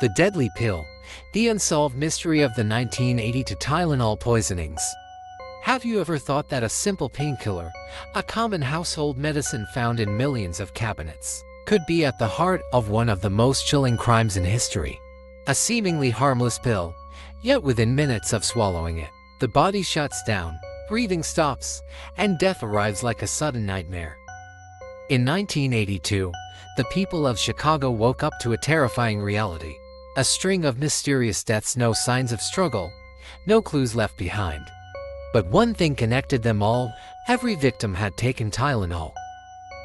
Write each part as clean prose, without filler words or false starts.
The Deadly Pill, the unsolved mystery of the 1982 Tylenol poisonings. Have you ever thought that a simple painkiller, a common household medicine found in millions of cabinets, could be at the heart of one of the most chilling crimes in history? A seemingly harmless pill, yet within minutes of swallowing it, the body shuts down, breathing stops, and death arrives like a sudden nightmare. In 1982, the people of Chicago woke up to a terrifying reality. A string of mysterious deaths, no signs of struggle, no clues left behind. But one thing connected them all: every victim had taken Tylenol.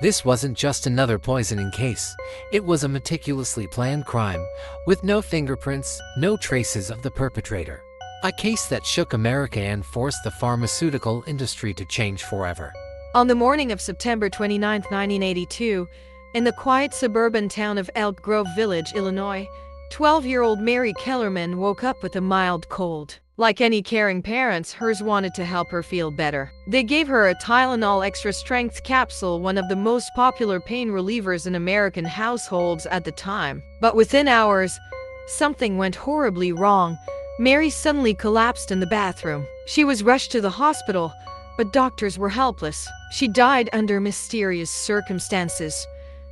This wasn't just another poisoning case, it was a meticulously planned crime, with no fingerprints, no traces of the perpetrator. A case that shook America and forced the pharmaceutical industry to change forever. On the morning of September 29, 1982, in the quiet suburban town of Elk Grove Village, Illinois, 12-year-old Mary Kellerman woke up with a mild cold. Like any caring parents, hers wanted to help her feel better. They gave her a Tylenol extra-strength capsule, one of the most popular pain relievers in American households at the time. But within hours, something went horribly wrong. Mary suddenly collapsed in the bathroom. She was rushed to the hospital, but doctors were helpless. She died under mysterious circumstances,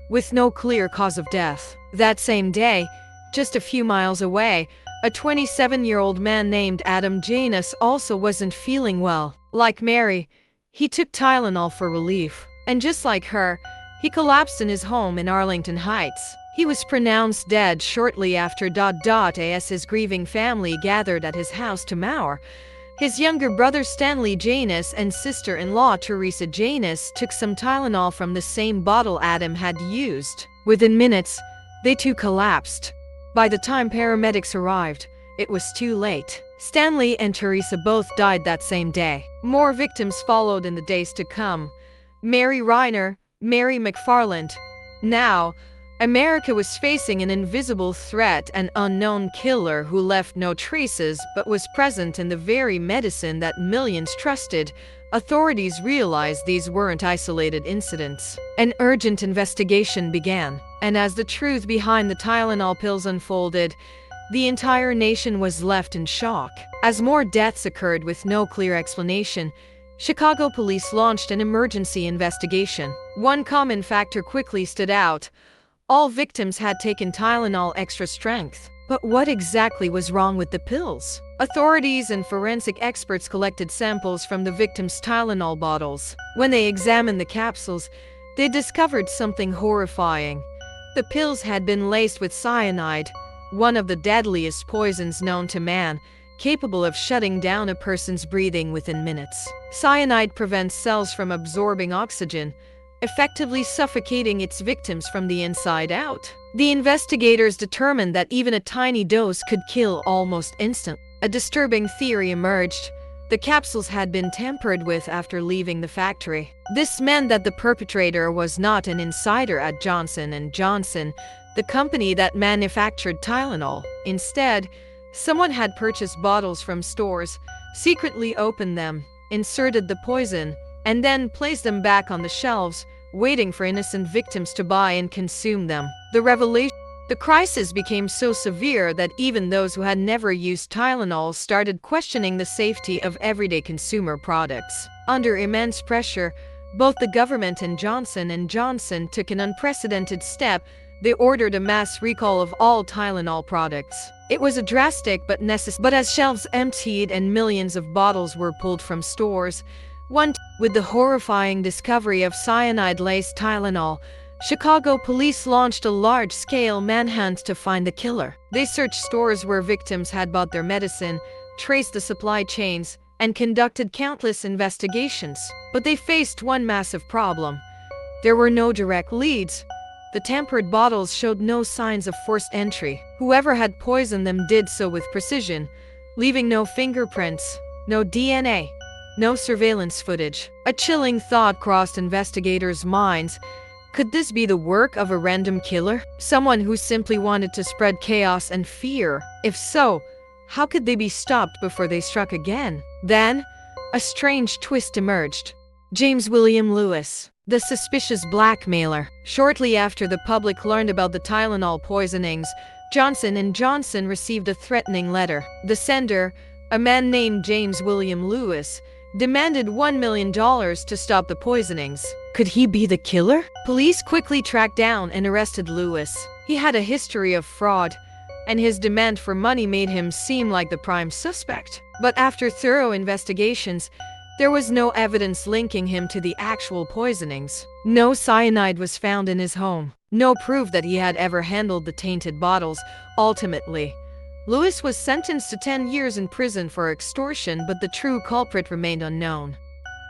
with no clear cause of death. That same day, just a few miles away, a 27-year-old man named Adam Janus also wasn't feeling well. Like Mary, he took Tylenol for relief. And just like her, he collapsed in his home in Arlington Heights. He was pronounced dead shortly after. As his grieving family gathered at his house to mourn, his younger brother Stanley Janus and sister-in-law Teresa Janus took some Tylenol from the same bottle Adam had used. Within minutes, they too collapsed. By the time paramedics arrived, it was too late. Stanley and Teresa both died that same day. More victims followed in the days to come. Mary Reiner, Mary McFarland. Now, America was facing an invisible threat, an unknown killer who left no traces but was present in the very medicine that millions trusted. Authorities realized these weren't isolated incidents. An urgent investigation began, and as the truth behind the Tylenol pills unfolded, the entire nation was left in shock. As more deaths occurred with no clear explanation, Chicago police launched an emergency investigation. One common factor quickly stood out: all victims had taken Tylenol extra strength. But what exactly was wrong with the pills? Authorities and forensic experts collected samples from the victims' Tylenol bottles. When they examined the capsules, they discovered something horrifying. The pills had been laced with cyanide, one of the deadliest poisons known to man, capable of shutting down a person's breathing within minutes. Cyanide prevents cells from absorbing oxygen, effectively suffocating its victims from the inside out. The investigators determined that even a tiny dose could kill almost instantly. A disturbing theory emerged: the capsules had been tampered with after leaving the factory. This meant that the perpetrator was not an insider at Johnson & Johnson, the company that manufactured Tylenol. Instead, someone had purchased bottles from stores, secretly opened them, inserted the poison, and then placed them back on the shelves, waiting for innocent victims to buy and consume them. The crisis became so severe that even those who had never used Tylenol started questioning the safety of everyday consumer products. Under immense pressure, both the government and Johnson & Johnson took an unprecedented step. They ordered a mass recall of all Tylenol products. It was a drastic but necessary. But as shelves emptied and millions of bottles were pulled from stores, with the horrifying discovery of cyanide-laced Tylenol, Chicago police launched a large-scale manhunt to find the killer. They searched stores where victims had bought their medicine, traced the supply chains, and conducted countless investigations. But they faced one massive problem: there were no direct leads. The tampered bottles showed no signs of forced entry. Whoever had poisoned them did so with precision, leaving no fingerprints, no DNA, no surveillance footage. A chilling thought crossed investigators' minds: could this be the work of a random killer? Someone who simply wanted to spread chaos and fear? If so, how could they be stopped before they struck again? Then, a strange twist emerged. James William Lewis, the suspicious blackmailer. Shortly after the public learned about the Tylenol poisonings, Johnson & Johnson received a threatening letter. The sender, a man named James William Lewis, demanded $1 million to stop the poisonings. Could he be the killer? Police quickly tracked down and arrested Lewis. He had a history of fraud, and his demand for money made him seem like the prime suspect. But after thorough investigations, there was no evidence linking him to the actual poisonings. No cyanide was found in his home. No proof that he had ever handled the tainted bottles. Ultimately, Lewis was sentenced to 10 years in prison for extortion, but the true culprit remained unknown.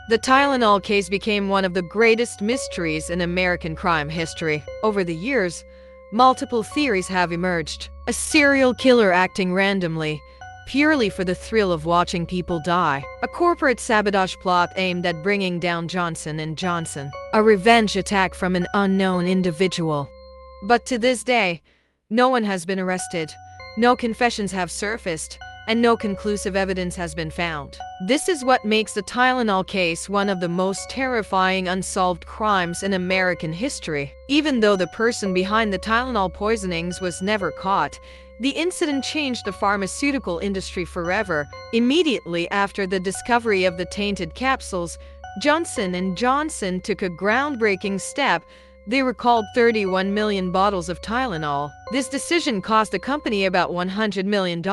The Tylenol case became one of the greatest mysteries in American crime history. Over the years, multiple theories have emerged. A serial killer acting randomly, purely for the thrill of watching people die. A corporate sabotage plot aimed at bringing down Johnson & Johnson. A revenge attack from an unknown individual. But to this day, no one has been arrested, no confessions have surfaced, and no conclusive evidence has been found. This is what makes the Tylenol case one of the most terrifying unsolved crimes in American history. Even though the person behind the Tylenol poisonings was never caught, the incident changed the pharmaceutical industry forever. Immediately after the discovery of the tainted capsules, Johnson & Johnson took a groundbreaking step. They recalled 31 million bottles of Tylenol. This decision cost the company about $100 million,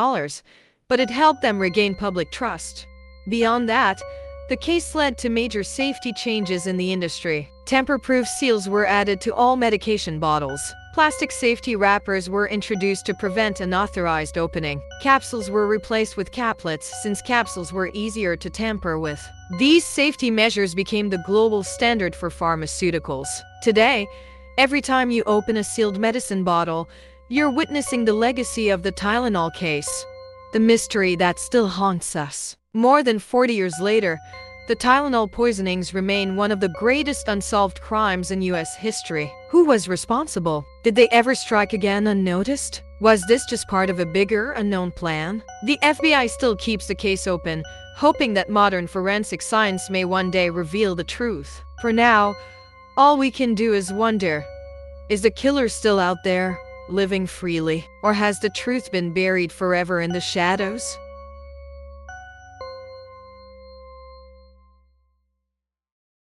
but it helped them regain public trust. Beyond that, the case led to major safety changes in the industry. Tamper-proof seals were added to all medication bottles. Plastic safety wrappers were introduced to prevent unauthorized opening. Capsules were replaced with caplets since capsules were easier to tamper with. These safety measures became the global standard for pharmaceuticals. Today, every time you open a sealed medicine bottle, you're witnessing the legacy of the Tylenol case. The mystery that still haunts us. More than 40 years later, the Tylenol poisonings remain one of the greatest unsolved crimes in U.S. history. Who was responsible? Did they ever strike again unnoticed? Was this just part of a bigger, unknown plan? The FBI still keeps the case open, hoping that modern forensic science may one day reveal the truth. For now, all we can do is wonder, is the killer still out there, living freely? Or has the truth been buried forever in the shadows?